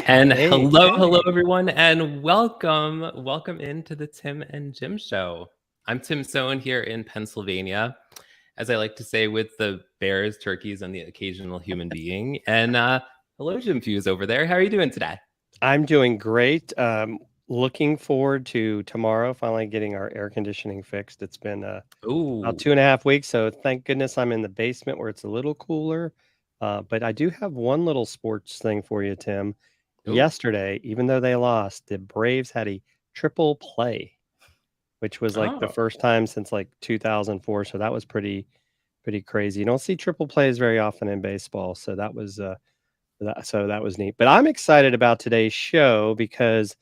And Hey, hello, hey. everyone, and welcome into the Tim and Jim Show. I'm Tim Sohn here in Pennsylvania, as I like to say, with the bears, turkeys, and the occasional human being. And hello, Jim Fuse over there. How are you doing today? I'm doing great. Looking forward to tomorrow finally getting our air conditioning fixed. It's been about Ooh, 2.5 weeks, so thank goodness I'm in the basement where it's a little cooler. But I do have one little sports thing for you, Tim. ooh, Yesterday, even though they lost, the Braves had a triple play, which was like the oh, first time since like 2004. So that was pretty crazy. You don't see triple plays very often in baseball, so that was neat. But I'm excited about today's show because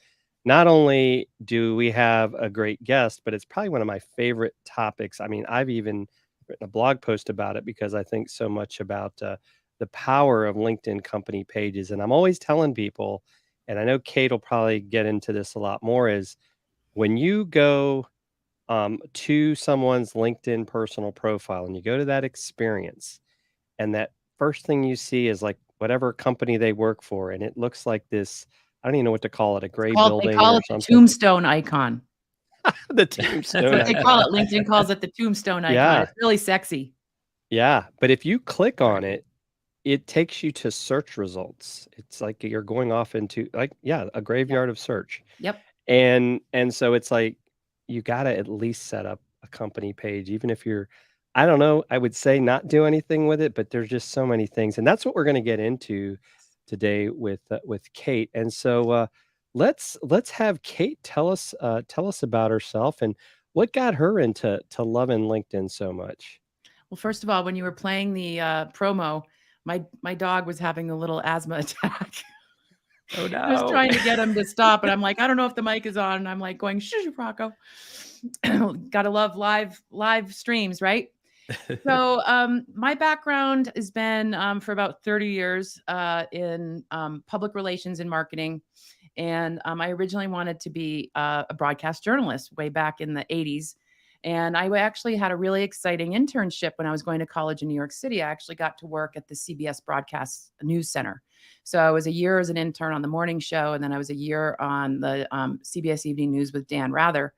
not only do we have a great guest, but it's probably one of my favorite topics. I mean, I've even written a blog post about it because I think so much about the power of LinkedIn company pages. And I'm always telling people, and I know Kate will probably get into this a lot more, is when you go to someone's LinkedIn personal profile and you go to that experience, and that first thing you see is like whatever company they work for, and it looks like this. I don't even know what to call it, a gray They building call or it the something. tombstone icon. The That's tombstone what they call icon. it. LinkedIn calls it the tombstone icon. Yeah, It's really sexy. yeah. But if you click on right. it, it takes you to search results. It's like you're going off into like, yeah, a Yep. graveyard of search. Yep. And so it's like you gotta at least set up a company page, even if you're I don't know, I would say not do anything with it, but there's just so many things. And that's what we're gonna get into today with Kate. And so let's have Kate tell us about herself and what got her into loving LinkedIn so much. Well, first of all, when you were playing the promo, my dog was having a little asthma attack. Oh I was no. trying to get him to stop, and I'm like, I don't know if the mic is on. And I'm like going, shh, Rocco. Gotta love live streams, right? So my background has been for about 30 years in public relations and marketing. And I originally wanted to be a broadcast journalist way back in the 80s. And I actually had a really exciting internship when I was going to college in New York City. I actually got to work at the CBS Broadcast News Center. So I was a year as an intern on the morning show, and then I was a year on the CBS Evening News with Dan Rather.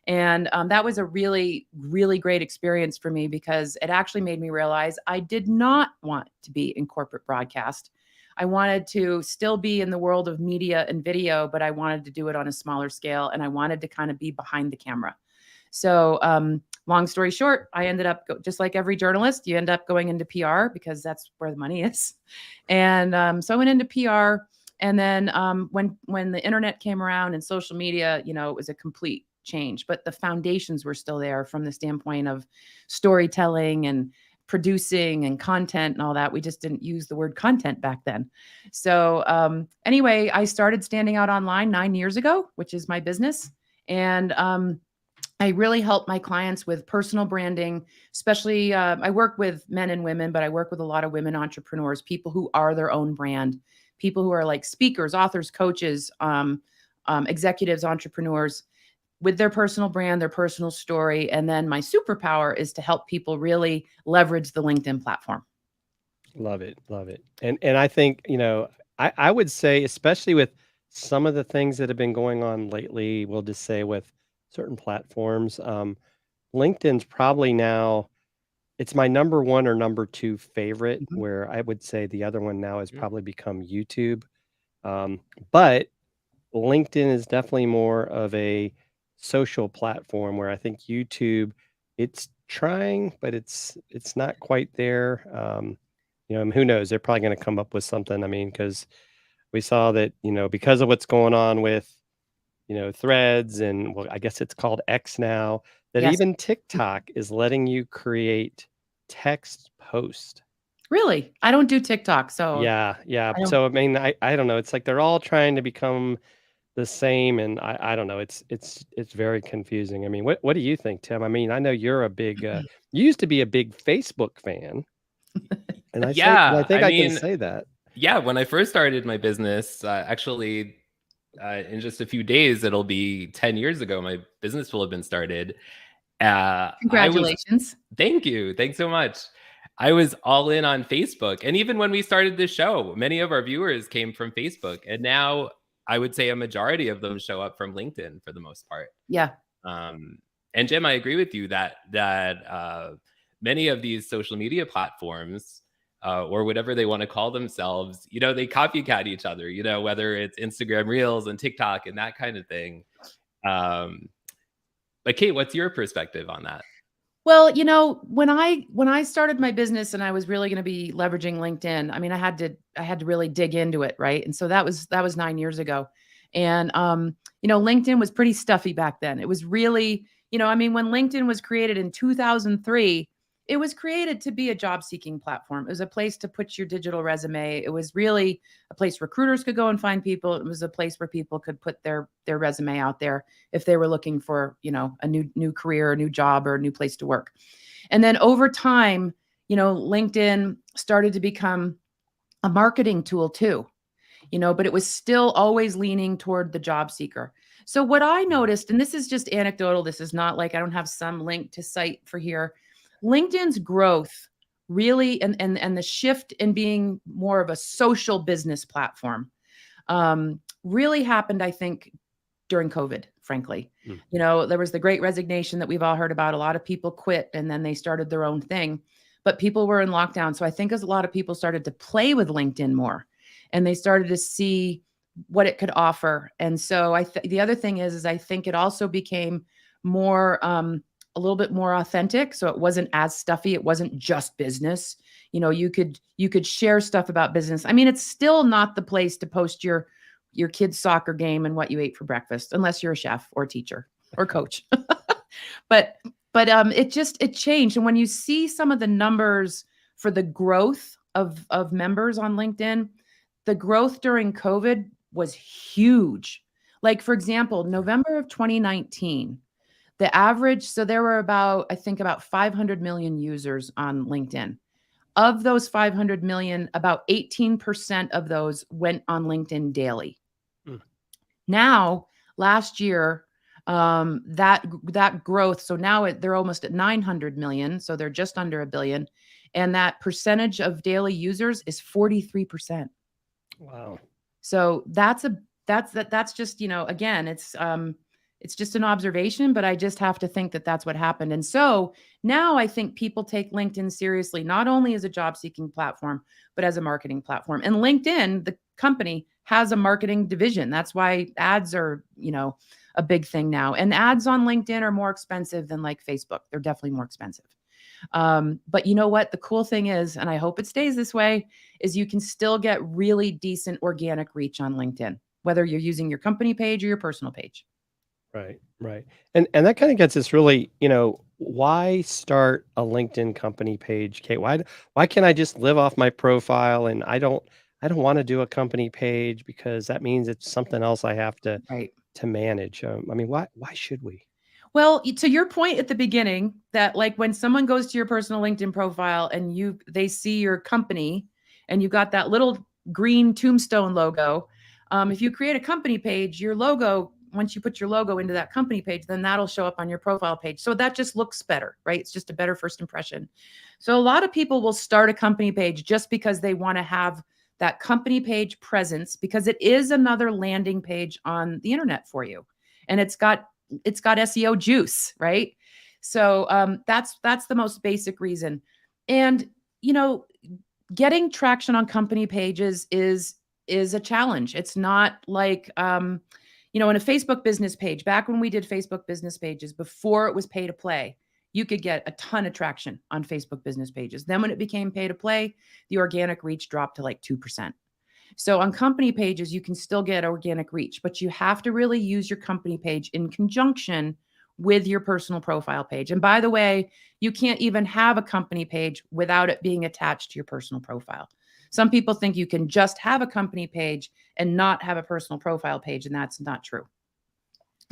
And that was a really, really great experience for me because it actually made me realize I did not want to be in corporate broadcast. I wanted to still be in the world of media and video, but I wanted to do it on a smaller scale, and I wanted to kind of be behind the camera. So, long story short, I ended up just like every journalist, you end up going into PR because that's where the money is. And so I went into PR. And then when the internet came around and social media, it was a complete change, but the foundations were still there from the standpoint of storytelling and producing and content and all that. We just didn't use the word content back then. So anyway, I started standing out online 9 years ago, which is my business. And I really help my clients with personal branding, especially I work with men and women, but I work with a lot of women entrepreneurs, people who are their own brand, people who are like speakers, authors, coaches, executives, entrepreneurs with their personal brand, their personal story. And then my superpower is to help people really leverage the LinkedIn platform. Love it, love it. And I think, I would say, especially with some of the things that have been going on lately, we'll just say with certain platforms, LinkedIn's probably now it's my number one or number two favorite, Mhm. where I would say the other one now has Mm, probably become YouTube. But LinkedIn is definitely more of a social platform where I think YouTube, it's trying, but it's not quite there. And who knows? They're probably going to come up with something. I mean, because we saw that because of what's going on with threads and well, I guess it's called X now, that Yes. even TikTok is letting you create text post. Really? I don't do TikTok, so Yeah, yeah. I don't. So I mean, I don't know. It's like they're all trying to become the same, and I don't know. It's very confusing. I mean, what do you think, Tim? I mean, I know you're a big you used to be a big Facebook fan, and I Yeah, think I I can mean, say that. yeah, when I first started my business, actually, in just a few days, it'll be 10 years ago. My business will have been started. I was, Congratulations. thank you. Thanks so much. I was all in on Facebook. And even when we started this show, many of our viewers came from Facebook. And now I would say a majority of them show up from LinkedIn for the most part. Yeah. And Jim, I agree with you that many of these social media platforms, or whatever they want to call themselves, they copycat each other, whether it's Instagram Reels and TikTok and that kind of thing. But Kate, what's your perspective on that? Well, when I started my business and I was really going to be leveraging LinkedIn, I mean, I had to really dig into it, right? And so that was 9 years ago. And LinkedIn was pretty stuffy back then. It was really, when LinkedIn was created in 2003, it was created to be a job seeking platform. It was a place to put your digital resume. It was really a place recruiters could go and find people. It was a place where people could put their resume out there if they were looking for, a new career, a new job, or a new place to work. And then over time, LinkedIn started to become a marketing tool too, but it was still always leaning toward the job seeker. So what I noticed, and this is just anecdotal, this is not like I don't have some link to cite for here. LinkedIn's growth really, and the shift in being more of a social business platform, really happened, I think, during COVID, frankly. There was the great resignation that we've all heard about. A lot of people quit and then they started their own thing, but people were in lockdown. So I think as a lot of people started to play with LinkedIn more and they started to see what it could offer. And so the other thing is I think it also became more, a little bit more authentic. So it wasn't as stuffy. It wasn't just business. You could share stuff about business. I mean, it's still not the place to post your kid's soccer game and what you ate for breakfast, unless you're a chef or teacher or coach. But it changed. And when you see some of the numbers for the growth of members on LinkedIn, the growth during COVID was huge. Like, for example, November of 2019, the average, so there were about 500 million users on LinkedIn. Of those 500 million, about 18% of those went on LinkedIn daily. Now, last year, that growth, so now they're almost at 900 million, so they're just under $1 billion, and that percentage of daily users is 43%. Wow. So that's just, again, it's just an observation, but I just have to think that that's what happened. And so now I think people take LinkedIn seriously, not only as a job seeking platform, but as a marketing platform. And LinkedIn, the company, has a marketing division. That's why ads are, a big thing now. And ads on LinkedIn are more expensive than like Facebook. They're definitely more expensive. But you know what? The cool thing is, and I hope it stays this way, is you can still get really decent organic reach on LinkedIn, whether you're using your company page or your personal page. Right. And that kind of gets us really, why start a LinkedIn company page, Kate? Why can't I just live off my profile and I don't want to do a company page because that means it's something else I have to manage. Why should we? Well, to your point at the beginning, that like when someone goes to your personal LinkedIn profile and they see your company and you got that little green tombstone logo, if you create a company page, your logo, once you put your logo into that company page, then that'll show up on your profile page. So that just looks better, right? It's just a better first impression. So a lot of people will start a company page just because they want to have that company page presence, because it is another landing page on the internet for you. And it's got SEO juice, right? So that's the most basic reason. And, getting traction on company pages is a challenge. It's not like, in a Facebook business page, back when we did Facebook business pages, before it was pay to play, you could get a ton of traction on Facebook business pages. Then when it became pay to play, the organic reach dropped to like 2%. So on company pages, you can still get organic reach, but you have to really use your company page in conjunction with your personal profile page. And by the way, you can't even have a company page without it being attached to your personal profile. Some people think you can just have a company page and not have a personal profile page, and that's not true.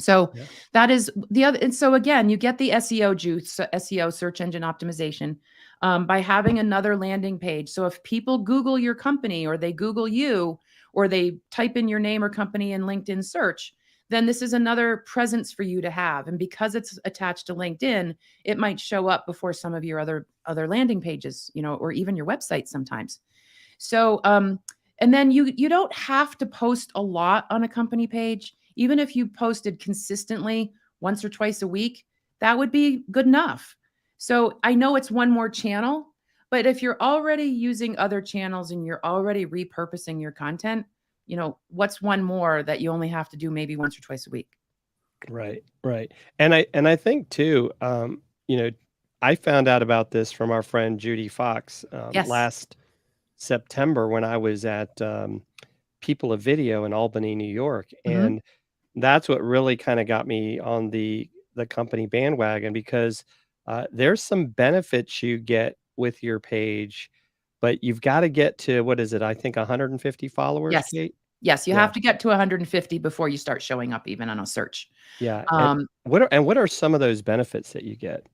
So that is the other. And so again, you get the SEO juice, SEO, search engine optimization, by having another landing page. So if people Google your company, or they Google you, or they type in your name or company in LinkedIn search, then this is another presence for you to have. And because it's attached to LinkedIn, it might show up before some of your other landing pages, or even your website sometimes. So, and then you don't have to post a lot on a company page. Even if you posted consistently once or twice a week, that would be good enough. So I know it's one more channel, but if you're already using other channels and you're already repurposing your content, what's one more that you only have to do maybe once or twice a week? Right, right. And I think too, I found out about this from our friend Judy Fox Yes. last September when I was at People of Video in Albany, New York, and that's what really kind of got me on the company bandwagon because there's some benefits you get with your page, but you've got to get to what is it? I think 150 followers, Yes. Kate? Yes, you Yeah. have to get to 150 before you start showing up even on a search. Yeah. And what are some of those benefits that you get?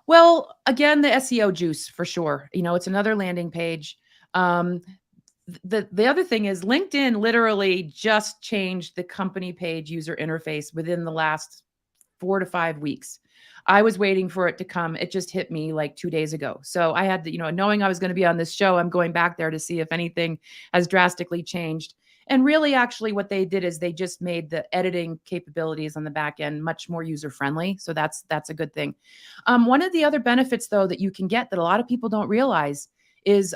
Well, again, the SEO juice for sure. It's another landing page. The other thing is LinkedIn literally just changed the company page user interface within the last 4 to 5 weeks. I was waiting for it to come. It just hit me like 2 days ago. So I had to, knowing I was going to be on this show, I'm going back there to see if anything has drastically changed. And really, actually, what they did is they just made the editing capabilities on the back end much more user friendly. So that's a good thing. One of the other benefits, though, that you can get that a lot of people don't realize is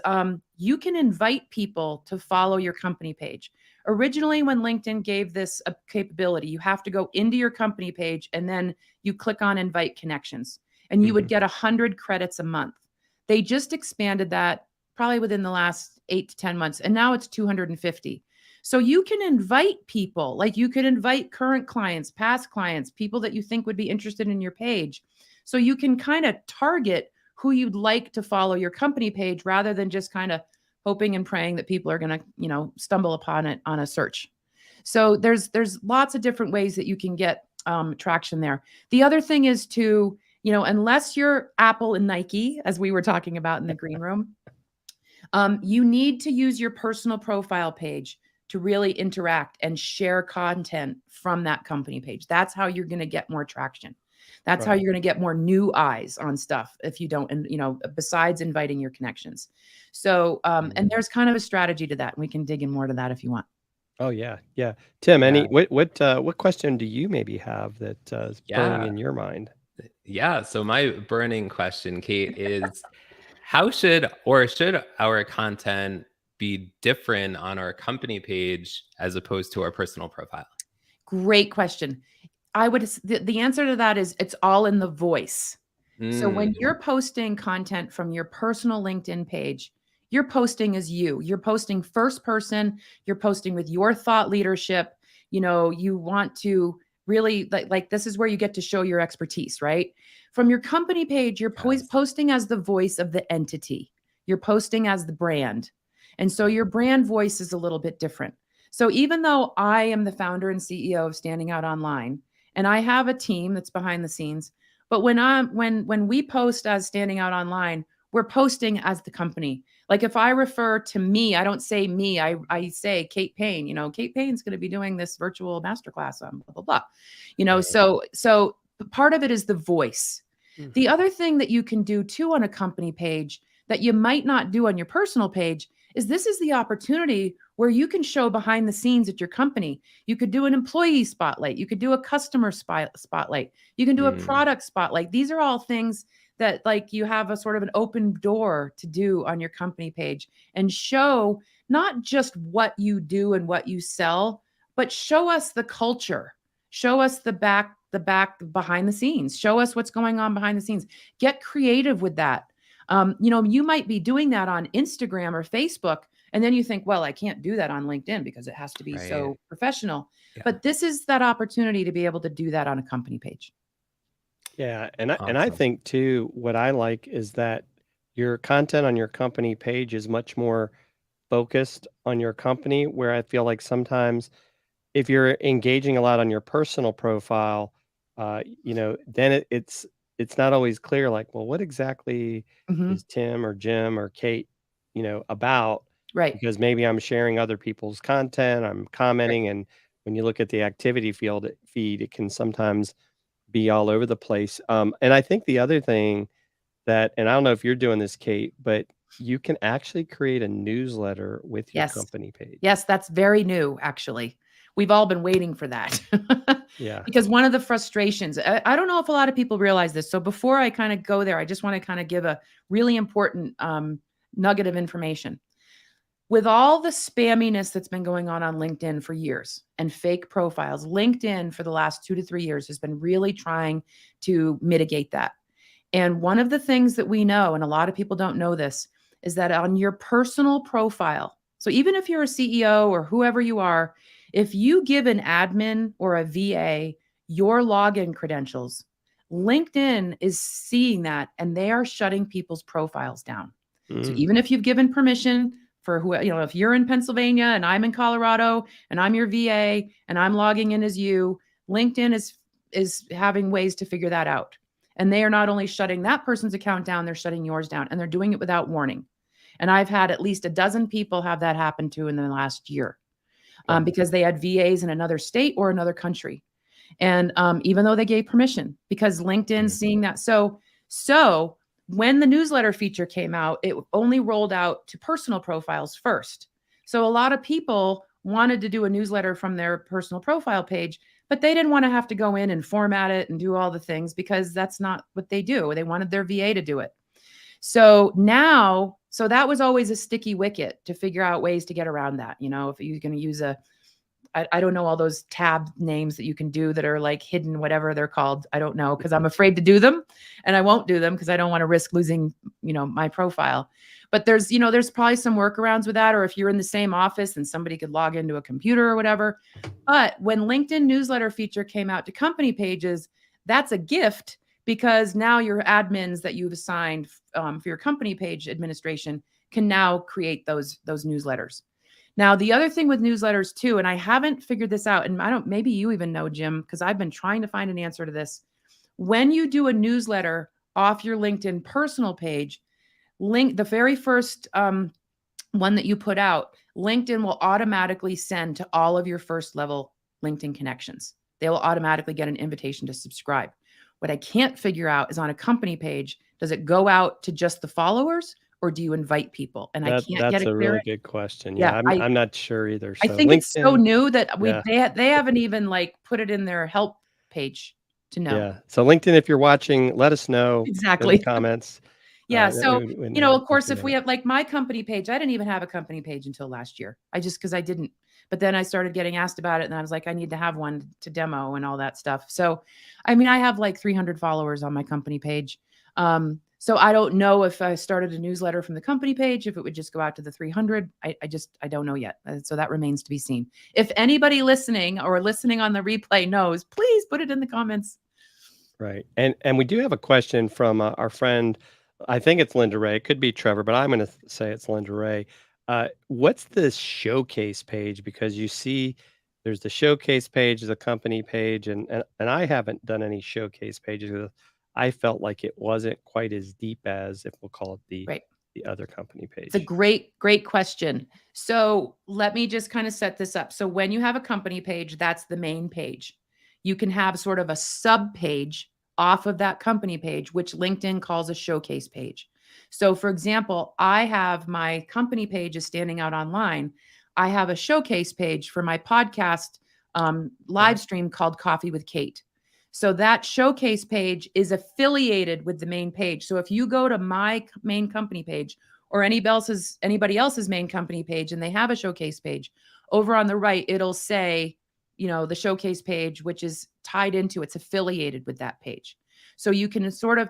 you can invite people to follow your company page. Originally, when LinkedIn gave this a capability, you have to go into your company page and then you click on invite connections and you would get 100 credits a month. They just expanded that probably within the last 8 to 10 months. And now it's 250. So you can invite people, like you could invite current clients, past clients, people that you think would be interested in your page. So you can kind of target who you'd like to follow your company page rather than just kind of hoping and praying that people are going to, stumble upon it on a search. So there's lots of different ways that you can get traction there. The other thing is to, unless you're Apple and Nike, as we were talking about in the green room, you need to use your personal profile page to really interact and share content from that company page. That's how you're going to get more traction. That's how you're going to get more new eyes on stuff if you don't, and besides inviting your connections. So, and there's kind of a strategy to that. And we can dig in more to that if you want. Oh yeah, yeah. Tim, what question do you maybe have that is burning in your mind? Yeah. So my burning question, Kate, is how should our content be different on our company page as opposed to our personal profile? Great question. The answer to that is it's all in the voice. So when you're posting content from your personal LinkedIn page, you're posting as you. You're posting first person. You're posting with your thought leadership. You want to really like this is where you get to show your expertise, right? From your company page, you're posting as the voice of the entity. You're posting as the brand. And so your brand voice is a little bit different. So even though I am the founder and CEO of Standing Out Online, and I have a team that's behind the scenes, but when we post as Standing Out Online, we're posting as the company. Like if I refer to me, I don't say me, I say Kate Payne. Kate Payne's going to be doing this virtual masterclass on blah, blah, blah. So part of it is the voice. The other thing that you can do too on a company page that you might not do on your personal page is this is the opportunity where you can show behind the scenes at your company. You could do an employee spotlight. You could do a customer spotlight. You can do a product spotlight. These are all things that like you have a sort of an open door to do on your company page and show not just what you do and what you sell, but show us the culture. Show us the back behind the scenes. Show us what's going on behind the scenes. Get creative with that. You might be doing that on Instagram or Facebook, and then you think, well, I can't do that on LinkedIn because it has to be so professional. Yeah. But this is that opportunity to be able to do that on a company page. Yeah, and I think too, what I like is that your content on your company page is much more focused on your company, where I feel like sometimes if you're engaging a lot on your personal profile, then it's not always clear, like, well, what exactly is Tim or Jim or Kate, about? Right. Because maybe I'm sharing other people's content, I'm commenting, and when you look at the activity feed, it can sometimes be all over the place. And I think the other thing that, and I don't know if you're doing this, Kate, but you can actually create a newsletter with your Yes. company page. Yes, that's very new, actually. We've all been waiting for that. Yeah. Because one of the frustrations, I don't know if a lot of people realize this. So before I kind of go there, I just want to kind of give a really important nugget of information. With all the spamminess that's been going on LinkedIn for years and fake profiles, LinkedIn for the last 2 to 3 years has been really trying to mitigate that. And one of the things that we know, and a lot of people don't know this, is that on your personal profile, so even if you're a CEO or whoever you are, if you give an admin or a VA your login credentials, LinkedIn is seeing that and they are shutting people's profiles down. So even if you've given permission for who, if you're in Pennsylvania and I'm in Colorado and I'm your VA and I'm logging in as you, LinkedIn is having ways to figure that out. And they are not only shutting that person's account down, they're shutting yours down, and they're doing it without warning. And I've had at least a dozen people have that happen to in the last year because they had VAs in another state or another country. And even though they gave permission, because LinkedIn's seeing that. So when the newsletter feature came out, it only rolled out to personal profiles first. So a lot of people wanted to do a newsletter from their personal profile page, but they didn't want to have to go in and format it and do all the things because that's not what they do. They wanted their VA to do it. So now, so that was always a sticky wicket to figure out ways to get around that. If you're going to use I don't know all those tab names that you can do that are like hidden, whatever they're called. I don't know because I'm afraid to do them and I won't do them because I don't want to risk losing, my profile. But there's probably some workarounds with that. Or if you're in the same office and somebody could log into a computer or whatever. But when LinkedIn newsletter feature came out to company pages, that's a gift because now your admins that you've assigned for your company page administration can now create those newsletters. Now, the other thing with newsletters too, and I haven't figured this out, and maybe you even know, Jim, because I've been trying to find an answer to this. When you do a newsletter off your LinkedIn personal page, the very first one that you put out, LinkedIn will automatically send to all of your first level LinkedIn connections. They will automatically get an invitation to subscribe. What I can't figure out is on a company page, does it go out to just the followers? Or do you invite people? And I can't get it That's a clear. really good question. Yeah, I'm not sure either. I So think it's so LinkedIn, new that yeah. they haven't even put it in their help page to know. Yeah. So LinkedIn, if you're watching, let us know in Exactly. the comments. Yeah. So, of course, if know we have my company page, I didn't even have a company page until last year. Because I didn't. But then I started getting asked about it and I was like, I need to have one to demo and all that stuff. So, I have like 300 followers on my company page. So I don't know if I started a newsletter from the company page, if it would just go out to the 300. I don't know yet. So that remains to be seen. If anybody listening or listening on the replay knows, please put it in the comments. Right. And we do have a question from our friend. I think it's Linda Ray. It could be Trevor, but I'm going to say it's Linda Ray. What's the showcase page? Because you see there's the showcase page, the company page, and I haven't done any showcase pages. I felt like it wasn't quite as deep as, if we'll call it, the other company page. It's a great question. So let me just kind of set this up. So when you have a company page, that's the main page. You can have sort of a sub page off of that company page, which LinkedIn calls a showcase page. So for example, I have my company page is standing out online. I have a showcase page for my podcast live stream called Coffee with Kate. So that showcase page is affiliated with the main page. So if you go to my main company page or anybody else's main company page and they have a showcase page, over on the right, it'll say, the showcase page, which is tied into, it's affiliated with that page. So you can sort of,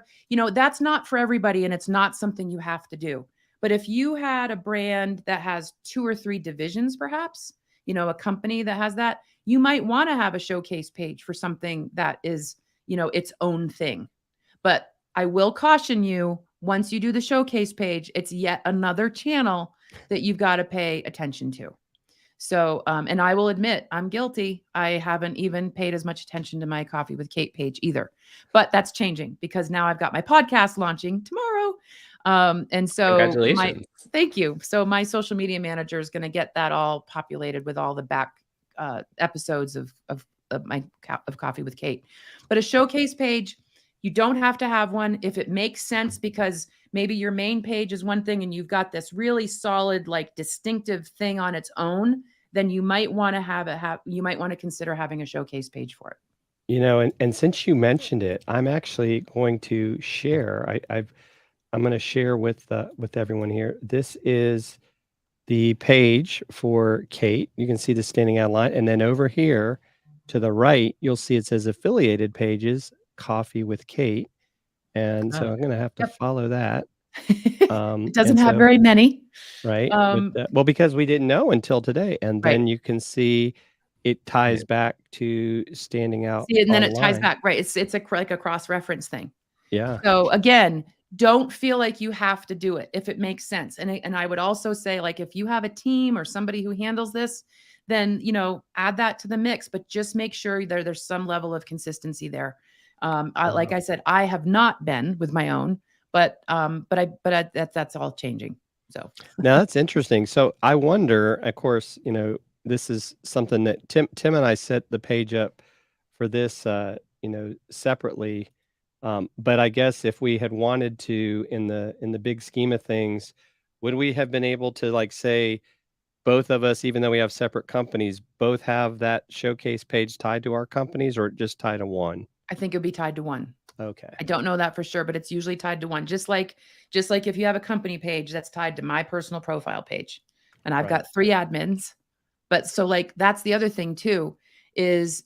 that's not for everybody and it's not something you have to do. But if you had a brand that has 2 or 3 divisions, perhaps, a company that has that, you might want to have a showcase page for something that is, its own thing. But I will caution you, once you do the showcase page, it's yet another channel that you've got to pay attention to. So, and I will admit I'm guilty. I haven't even paid as much attention to my Coffee with Kate page either, but that's changing because now I've got my podcast launching tomorrow. And so congratulations. Thank you. So my social media manager is going to get that all populated with all the back episodes of Coffee with Kate. But a showcase page, you don't have to have one if it makes sense, because maybe your main page is one thing and you've got this really solid, like distinctive thing on its own. Then you might want to consider having a showcase page for it. You know, and since you mentioned it, I'm actually going to share. I'm going to share with everyone here. This is the page for Kate. You can see the standing out line, and then over here to the right, you'll see it says affiliated pages, Coffee with Kate, and so I'm going to have to follow that. It doesn't have very many, right? Well, because we didn't know until today, and then you can see it ties back to standing out. See, and then it ties back, right? It's like a cross-reference thing. Yeah. So again, don't feel like you have to do it if it makes sense. And I would also say, like, if you have a team or somebody who handles this, then, you know, add that to the mix, but just make sure there's some level of consistency there. Like I said, I have not been with my own, but that's all changing. So now that's interesting. So I wonder, of course, you know, this is something that Tim and I set the page up for this, you know, separately. But I guess if we had wanted to, in the big scheme of things, would we have been able to, like, say, both of us, even though we have separate companies, both have that showcase page tied to our companies, or just tied to one? I think it'd be tied to one. Okay. I don't know that for sure, but it's usually tied to one. Just like if you have a company page that's tied to my personal profile page, and I've got 3 admins. But so, like, that's the other thing too, is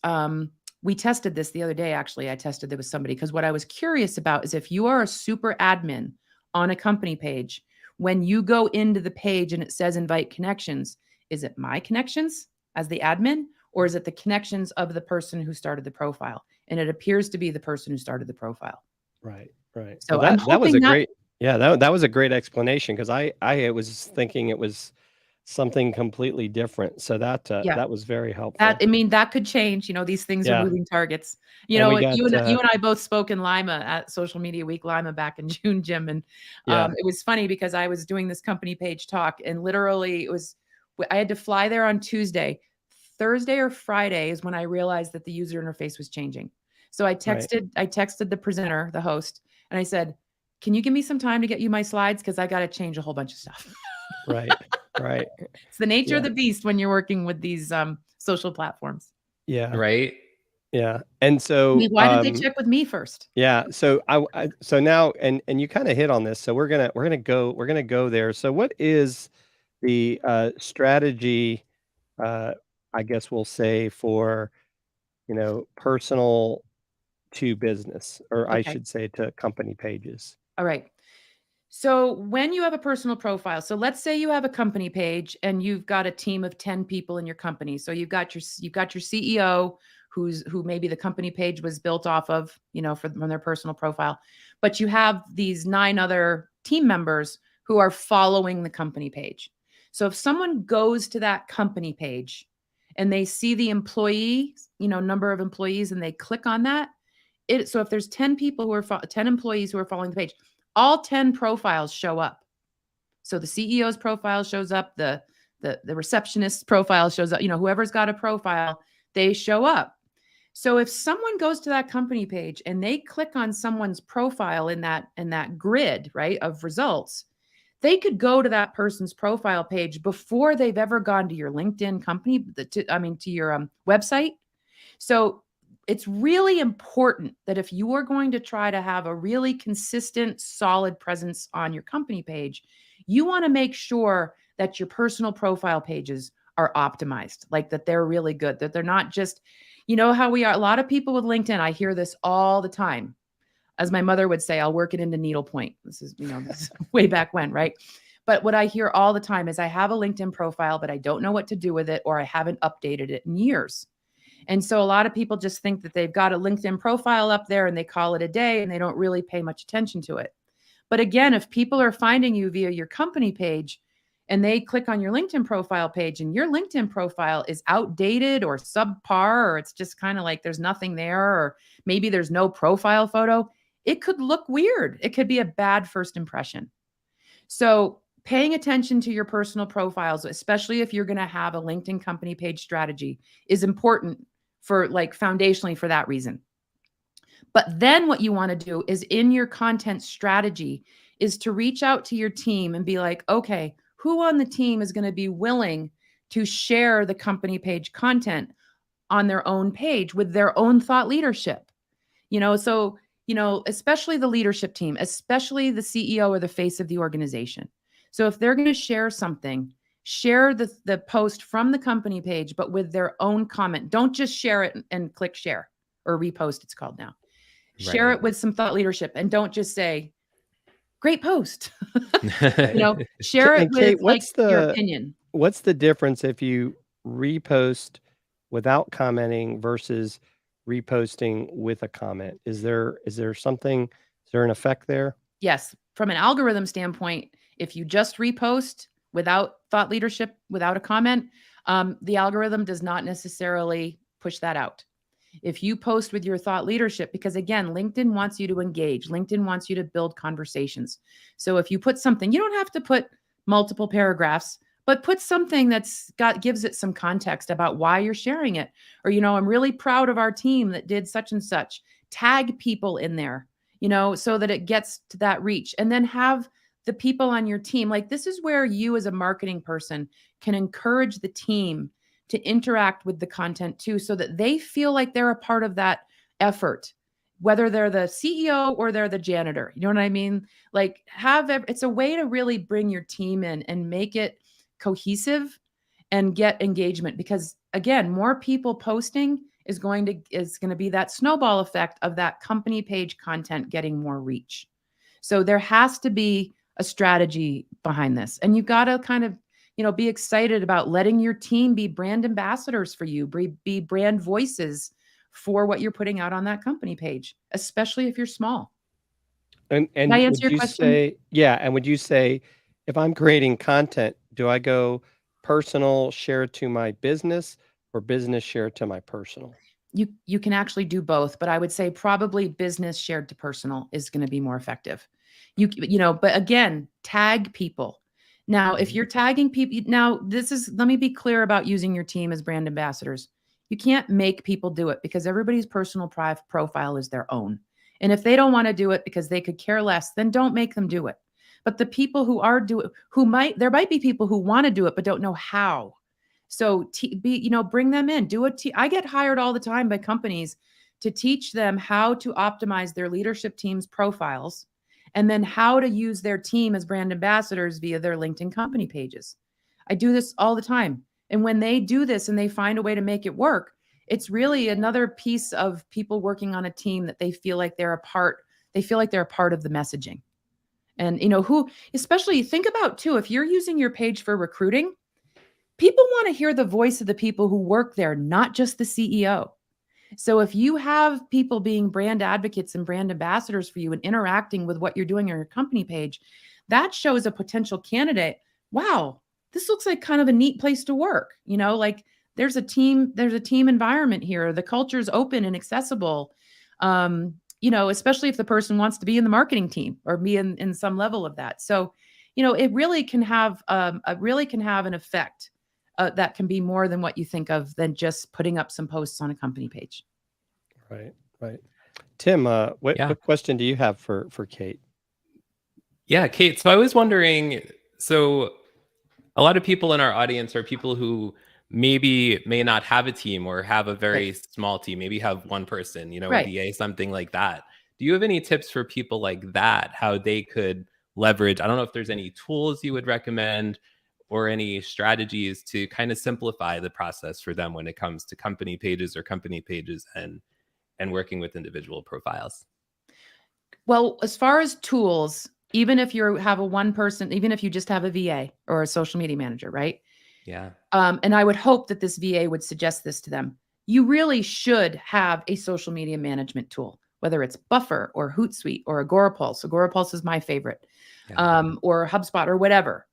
we tested this the other day. Actually, I tested it with somebody, because what I was curious about is if you are a super admin on a company page, when you go into the page and it says invite connections, is it my connections as the admin, or is it the connections of the person who started the profile? And it appears to be the person who started the profile. Right. So well, that was a great, that was a great explanation, because I was thinking it was something completely different. So that was very helpful. That could change. You know, these things are moving targets. You know, you and I both spoke in Lima at Social Media Week Lima back in June, Jim. And it was funny because I was doing this company page talk, and literally I had to fly there on Tuesday. Thursday or Friday is when I realized that the user interface was changing. So I texted the presenter, the host, and I said, "Can you give me some time to get you my slides? Because I got to change a whole bunch of stuff." Right. It's the nature of the beast when you're working with these social platforms. Yeah. Right. Yeah. And so why did they check with me first? Yeah. So so now, and you kind of hit on this. So we're gonna go there. So what is the strategy, I guess we'll say, for, you know, personal to business, or I should say to company pages? All right. So when you have a personal profile, so let's say you have a company page and you've got a team of 10 people in your company. So you've got your CEO, who maybe the company page was built off of, you know, from their personal profile, but you have these 9 other team members who are following the company page. So if someone goes to that company page and they see the employee, you know, number of employees, and they click on that, so if there's 10 people who are 10 employees who are following the page, all 10 profiles show up. So the CEO's profile shows up, the receptionist's profile shows up, you know, whoever's got a profile, they show up. So if someone goes to that company page and they click on someone's profile in that grid, right, of results, they could go to that person's profile page before they've ever gone to your LinkedIn company, to your website. So it's really important that if you are going to try to have a really consistent, solid presence on your company page, you want to make sure that your personal profile pages are optimized, like that they're really good, that they're not just, you know how we are. A lot of people with LinkedIn, I hear this all the time. As my mother would say, I'll work it into needlepoint. This is way back when, right? But what I hear all the time is, I have a LinkedIn profile, but I don't know what to do with it, or I haven't updated it in years. And so a lot of people just think that they've got a LinkedIn profile up there and they call it a day, and they don't really pay much attention to it. But again, if people are finding you via your company page and they click on your LinkedIn profile page and your LinkedIn profile is outdated or subpar, or it's just kind of like there's nothing there, or maybe there's no profile photo, it could look weird. It could be a bad first impression. So paying attention to your personal profiles, especially if you're going to have a LinkedIn company page strategy, is important for like foundationally for that reason. But then what you want to do is in your content strategy is to reach out to your team and be like, okay, who on the team is going to be willing to share the company page content on their own page with their own thought leadership? So, especially the leadership team, especially the CEO or the face of the organization. So if they're going to share something, share the post from the company page, but with their own comment. Don't just share it and click share or repost, it's called now. Share it with some thought leadership and don't just say, great post. Share it And Kate, with your opinion. What's the difference if you repost without commenting versus reposting with a comment? Is there an effect there? Yes. From an algorithm standpoint, if you just repost without thought leadership, without a comment, the algorithm does not necessarily push that out. If you post with your thought leadership, because again, LinkedIn wants you to engage. LinkedIn wants you to build conversations. So if you put something, you don't have to put multiple paragraphs, but put something gives it some context about why you're sharing it. Or, I'm really proud of our team that did such and such. Tag people in there, so that it gets to that reach. And then have the people on your team. Like, this is where you as a marketing person can encourage the team to interact with the content too, so that they feel like they're a part of that effort, whether they're the CEO or they're the janitor. You know what I mean? Like, it's a way to really bring your team in and make it cohesive and get engagement, because again, more people posting is going to be that snowball effect of that company page content getting more reach. So there has to be a strategy behind this, and you got to kind of be excited about letting your team be brand ambassadors for you, be brand voices for what you're putting out on that company page, especially if you're small. And Can I answer your question? And would you say, if I'm creating content, do I go personal, share it to my business, or business, share it to my personal? You can actually do both, but I would say probably business shared to personal is going to be more effective. But again, tag people. Now, if you're tagging people, let me be clear about using your team as brand ambassadors. You can't make people do it, because everybody's personal profile is their own. And if they don't want to do it because they could care less, then don't make them do it. But the people who there might be people who want to do it, but don't know how. So bring them in, I get hired all the time by companies to teach them how to optimize their leadership team's profiles, and then how to use their team as brand ambassadors via their LinkedIn company pages. I do this all the time. And when they do this and they find a way to make it work, it's really another piece of people working on a team that they feel like they're a part of the messaging. And, especially think about too, if you're using your page for recruiting, people want to hear the voice of the people who work there, not just the CEO. So if you have people being brand advocates and brand ambassadors for you and interacting with what you're doing on your company page, that shows a potential candidate, wow, this looks like kind of a neat place to work. Like there's a team environment here. The culture is open and accessible. Especially if the person wants to be in the marketing team or be in some level of that. So, it really can have an effect that can be more than what you think of than just putting up some posts on a company page. Right. Tim, what question do you have for Kate? Yeah, Kate. So I was wondering, so a lot of people in our audience are people who may not have a team or have a very small team, maybe have one person, a VA, something like that. Do you have any tips for people like that, how they could leverage? I don't know if there's any tools you would recommend or any strategies to kind of simplify the process for them when it comes to company pages and working with individual profiles. Well, as far as tools, even if you have even if you just have a VA or a social media manager, right? Yeah. And I would hope that this VA would suggest this to them. You really should have a social media management tool, whether it's Buffer or Hootsuite or Agorapulse. Agorapulse is my favorite, or HubSpot or whatever.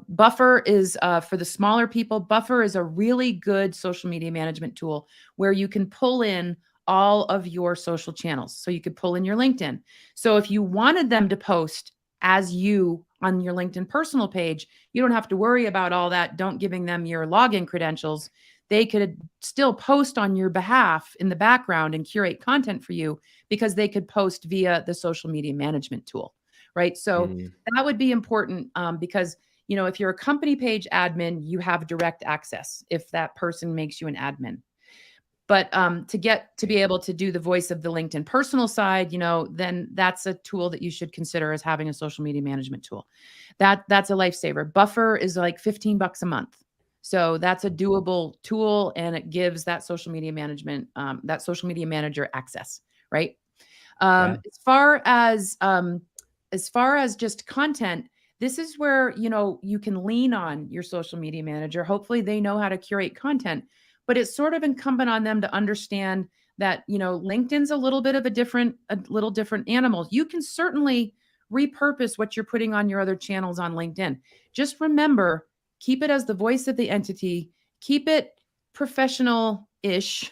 Buffer is for the smaller people. Buffer is a really good social media management tool where you can pull in all of your social channels. So you could pull in your LinkedIn. So if you wanted them to post as you on your LinkedIn personal page. You don't have to worry about all that. Don't giving them your login credentials. They could still post on your behalf in the background and curate content for you because they could post via the social media management tool, right? So that would be important because, you know, if you're a company page admin, you have direct access if that person makes you an admin. But to be able to do the voice of the LinkedIn personal side, you know, then that's a tool that you should consider as having a social media management tool. That's a lifesaver. Buffer is like $15 a month. So that's a doable tool, and it gives that social media management, that social media manager access, right? Yeah. As far as just content, this is where, you know, you can lean on your social media manager. Hopefully they know how to curate content, but it's sort of incumbent on them to understand that, you know, LinkedIn's a little bit of a little different animal. You can certainly repurpose what you're putting on your other channels on LinkedIn. Just remember, keep it as the voice of the entity, keep it professional-ish.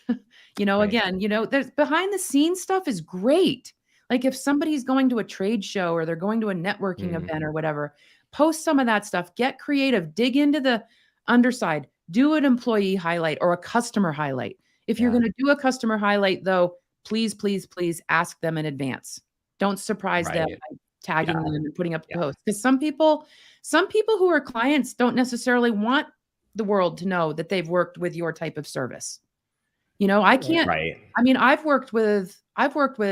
You know, again, you know, there's behind the scenes stuff is great. Like if somebody's going to a trade show or they're going to a networking event or whatever, post some of that stuff, get creative, dig into the underside, do an employee highlight or a customer highlight. If you're going to do a customer highlight though, please, please, please ask them in advance. Don't surprise them by tagging them and putting up the post. Because some people who are clients don't necessarily want the world to know that they've worked with your type of service. You know, I can't, I mean, I've worked with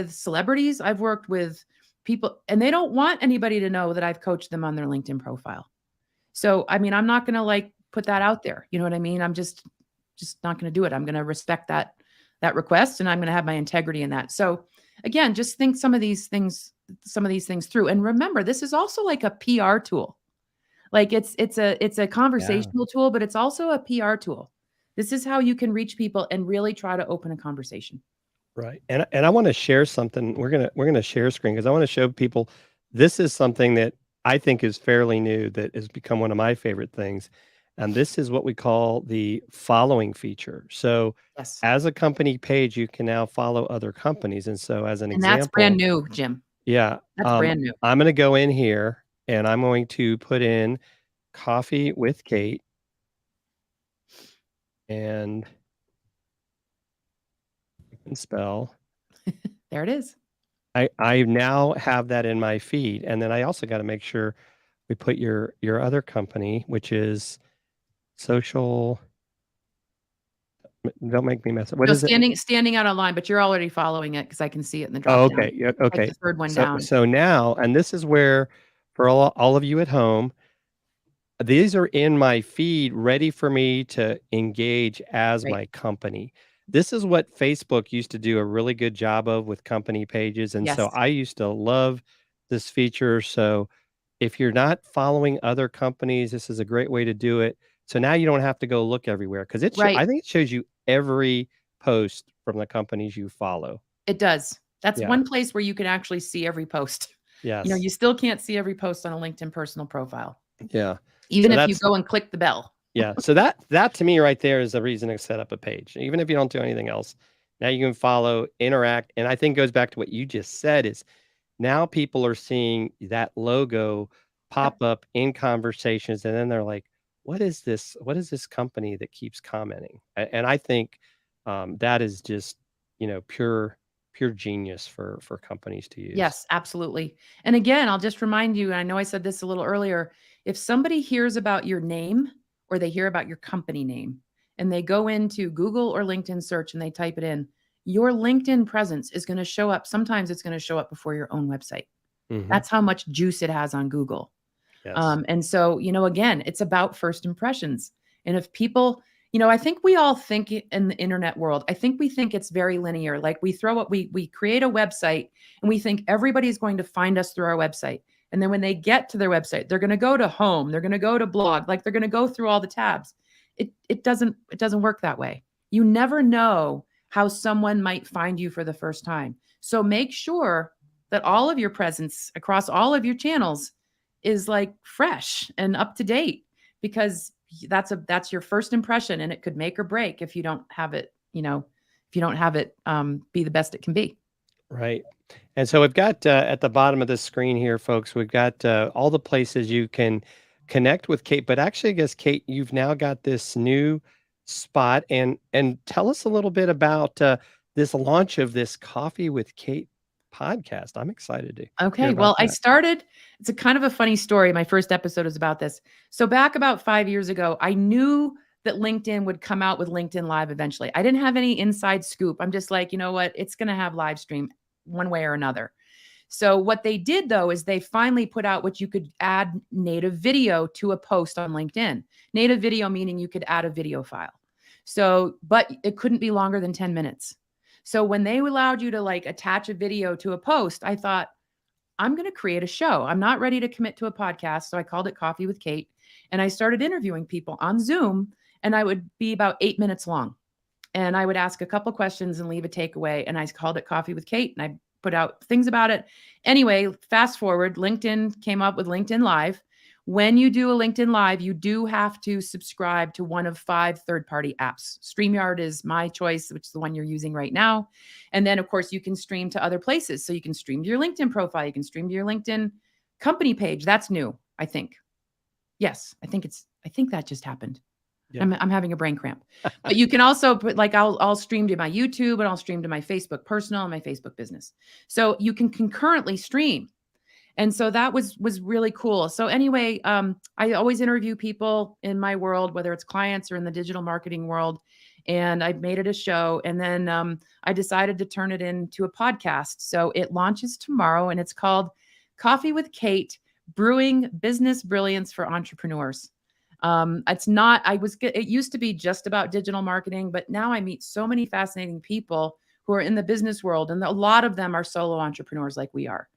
celebrities, I've worked with people, and they don't want anybody to know that I've coached them on their LinkedIn profile. So, I mean, I'm not going to like put that out there. You know what I mean? I'm just not going to do it. I'm going to respect that request, and I'm going to have my integrity in that. So again, just think some of these things through. And remember, this is also like a PR tool. Like it's a conversational tool, but it's also a PR tool. This is how you can reach people and really try to open a conversation. Right. And I want to share something. We're going to share screen because I want to show people this is something that I think is fairly new that has become one of my favorite things. And this is what we call the following feature. So as a company page, you can now follow other companies. And so as an example, that's brand new, Jim. Yeah. That's brand new. I'm going to go in here and I'm going to put in Coffee with Kate. And you can spell. There it is. I now have that in my feed. And then I also got to make sure we put your other company, which is social. Don't make me mess up. What is it? Standing out online, but you're already following it because I can see it in the drop down. Okay. Yeah, okay. Like the third one down. So now, and this is where for all of you at home, these are in my feed ready for me to engage as my company. This is what Facebook used to do a really good job of with company pages. And so I used to love this feature. So if you're not following other companies, this is a great way to do it. So now you don't have to go look everywhere because I think it shows you every post from the companies you follow. It does. That's one place where you can actually see every post. Yes. You know, you still can't see every post on a LinkedIn personal profile. Yeah. Even if you go and click the bell. Yeah. So that to me right there is the reason to set up a page. Even if you don't do anything else, now you can follow, interact. And I think goes back to what you just said is now people are seeing that logo pop up in conversations. And then they're like, what is this? What is this company that keeps commenting? And I think that is just, you know, pure genius for companies to use. Yes, absolutely. And again, I'll just remind you, and I know I said this a little earlier, if somebody hears about your name or they hear about your company name and they go into Google or LinkedIn search and they type it in, your LinkedIn presence is going to show up. Sometimes it's going to show up before your own website. That's how much juice it has on Google. Yes. And so, you know, again, it's about first impressions. And if people, you know, I think we all think in the internet world, I think we think it's very linear. Like we create a website and we think everybody's going to find us through our website. And then when they get to their website, they're going to go to home, they're going to go to blog, like they're going to go through all the tabs. It doesn't work that way. You never know how someone might find you for the first time. So make sure that all of your presence across all of your channels is like fresh and up to date, because that's your first impression, and it could make or break if you don't have it, you know, if you don't have it be the best it can be. Right. And so we've got at the bottom of the screen here, folks, we've got all the places you can connect with Kate. But actually, I guess, Kate, you've now got this new spot. And tell us a little bit about this launch of this Coffee with Kate podcast. I'm excited to hear Okay. about Well, I that. started, it's a kind of a funny story. My first episode is about this. So back about 5 years ago, I knew that LinkedIn would come out with LinkedIn Live eventually. I didn't have any inside scoop. I'm just like, you know what? It's going to have live stream one way or another. So what they did though is they finally put out what you could add native video to a post on LinkedIn. Native video meaning you could add a video file. So, but it couldn't be longer than 10 minutes. So when they allowed you to like attach a video to a post, I thought, I'm going to create a show. I'm not ready to commit to a podcast. So I called it Coffee with Kate. And I started interviewing people on Zoom, and I would be about 8 minutes long. And I would ask a couple questions and leave a takeaway. And I called it Coffee with Kate, and I put out things about it. Anyway, fast forward, LinkedIn came up with LinkedIn Live. When you do a LinkedIn Live, you do have to subscribe to one of 5 third-party apps. StreamYard is my choice, which is the one you're using right now. And then, of course, you can stream to other places. So you can stream to your LinkedIn profile. You can stream to your LinkedIn company page. That's new, I think. Yes, I think that just happened. Yeah. I'm having a brain cramp. But you can also put, like, I'll stream to my YouTube, and I'll stream to my Facebook personal and my Facebook business. So you can concurrently stream. And so that was really cool. So anyway, I always interview people in my world, whether it's clients or in the digital marketing world. And I made it a show. And then I decided to turn it into a podcast. So it launches tomorrow, and it's called Coffee with Kate, Brewing Business Brilliance for Entrepreneurs. It used to be just about digital marketing, but now I meet so many fascinating people who are in the business world. And a lot of them are solo entrepreneurs like we are.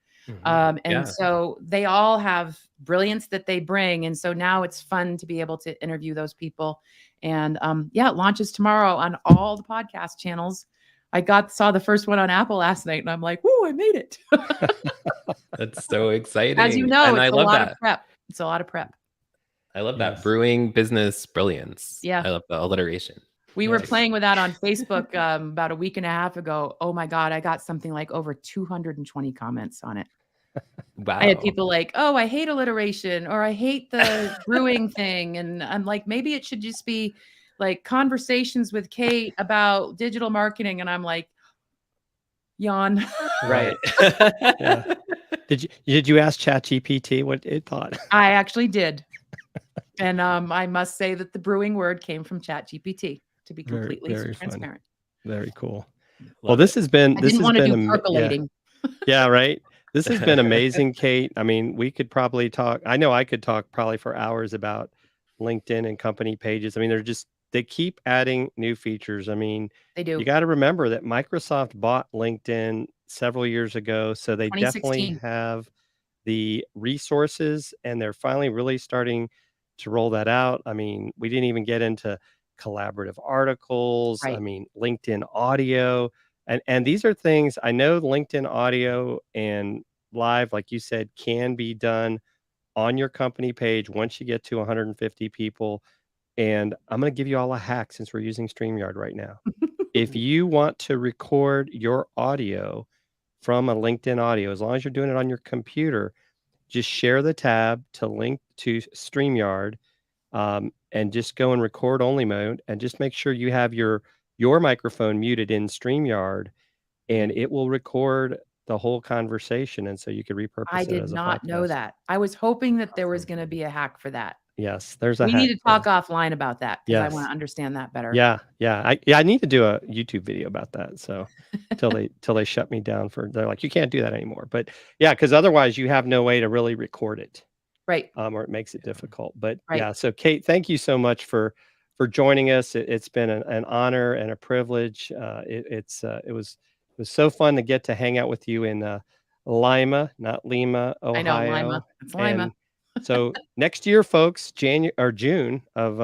So they all have brilliance that they bring. And so now it's fun to be able to interview those people. And it launches tomorrow on all the podcast channels. I saw the first one on Apple last night, and I'm like, "Woo, I made it." That's so exciting. As you know, and it's I a love lot that. of prep. It's a lot of prep. I love that. Yes. Brewing business brilliance. Yeah. I love the alliteration. We were Yes. playing with that on Facebook about a week and a half ago. Oh my God, I got something like over 220 comments on it. Wow. I had people like, "Oh, I hate alliteration," or "I hate the brewing thing." And I'm like, maybe it should just be like conversations with Kate about digital marketing. And I'm like, yawn. Right. Yeah. Did you ask ChatGPT what it thought? I actually did. And I must say that the brewing word came from ChatGPT, to be completely Very transparent. Very cool. Love Well, this it. has been I didn't want to do yeah. percolating. Yeah, right. This has been amazing, Kate. I mean, we could probably talk. I know I could talk probably for hours about LinkedIn and company pages. I mean, they keep adding new features. I mean, They do. you got to remember that Microsoft bought LinkedIn several years ago, so they definitely 2016. have the resources, and they're finally really starting to roll that out. I mean, we didn't even get into collaborative articles. I Right. mean, LinkedIn audio. And these are things I know LinkedIn audio and live, like you said, can be done on your company page once you get to 150 people. And I'm going to give you all a hack since we're using StreamYard right now. If you want to record your audio from a LinkedIn audio, as long as you're doing it on your computer, just share the tab to link to StreamYard, and just go in record only mode, and just make sure you have your microphone muted in StreamYard, and it will record the whole conversation. And so you could repurpose I it did as a not know podcast. that. I was hoping that there was Awesome. going to be a hack for that. Yes, there's a We hack need to for talk that. offline about that, because I want Yes. to understand that better. Yeah. I need to do a YouTube video about that. So till they shut me down they're like, you can't do that anymore. But yeah, because otherwise you have no way to really record it. Right. Or it makes it difficult. But Right. yeah, so Kate, thank you so much for joining us. It's been an honor and a privilege. It was so fun to get to hang out with you in Lima, not Lima, Ohio. I know, Lima. It's Lima. And so next year, folks, June of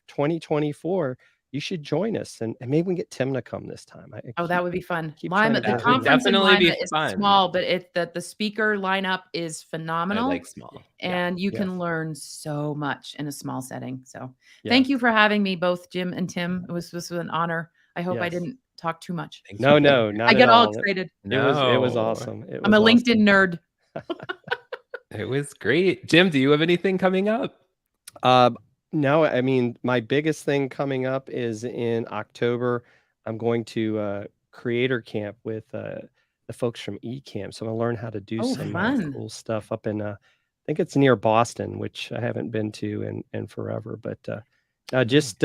2024, you should join us, and maybe we can get Tim to come this time. That would be fun. keep trying Lima, to the get him. conference in Definitely be Lima is fun. small, but the speaker lineup is I phenomenal. like small. And you Yes. can learn so much in a small setting. So Yes. thank you for having me, both Jim and Tim. This was an honor. I hope I Yes. didn't talk too much. Thanks No, for being no, here. not I at get all all. excited. It was No. awesome. It I'm a was LinkedIn awesome. nerd. It was great. Jim, do you have anything coming up? No, I mean, my biggest thing coming up is in October. I'm going to creator camp with the folks from eCamp. So I'm gonna learn how to do Oh, some fun. cool stuff up in I think it's near Boston, which I haven't been to in forever. But just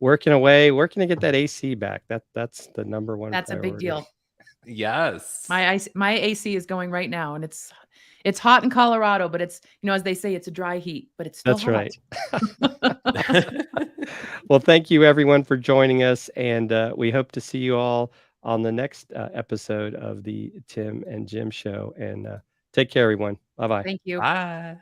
working away, working to get that AC back. That's the number one That's a big priority. deal. Yes. My AC is going right now, and it's hot in Colorado, but it's, as they say, it's a dry heat, but it's still That's hot. right. Well, thank you everyone for joining us, and we hope to see you all on the next episode of the Tim and Jim Show. And take care, everyone. Bye-bye. Thank you. Bye.